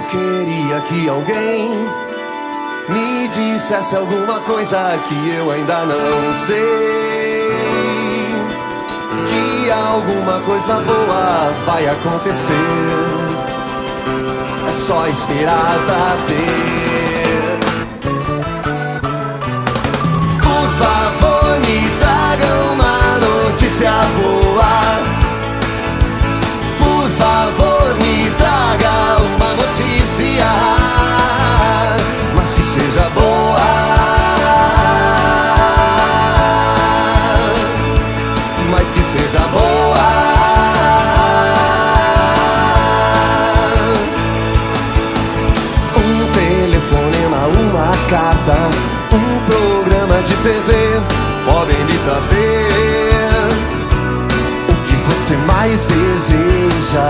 queria que alguém me dissesse alguma coisa que eu ainda não sei, que alguma coisa boa vai acontecer. É só esperar pra ver. Por favor, me traga uma notícia boa. Por favor, me traga uma notícia, mas que seja boa, mas que seja boa. Um telefonema, uma carta, um programa de TV podem lhe trazer o que você mais deseja.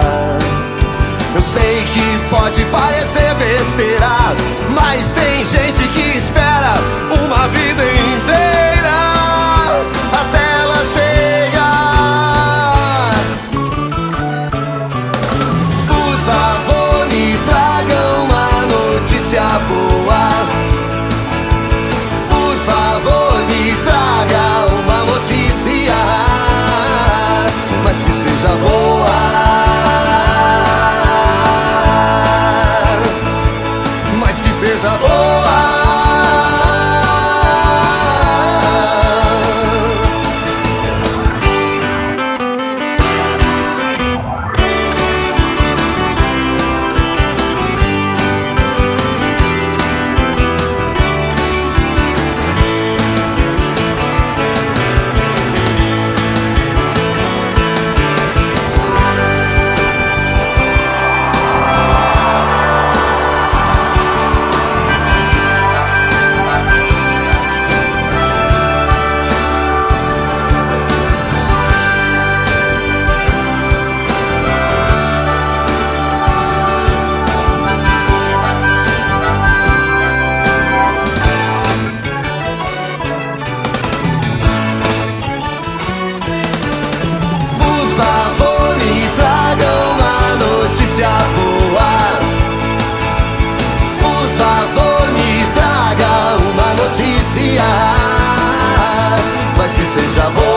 Eu sei que pode parecer besteira, mas tem gente que espera uma vida inteira até ela chegar. Por favor, me traga uma notícia boa. Por favor, me traga uma notícia, mas que seja boa, mas que seja boa. Mas que seja bom,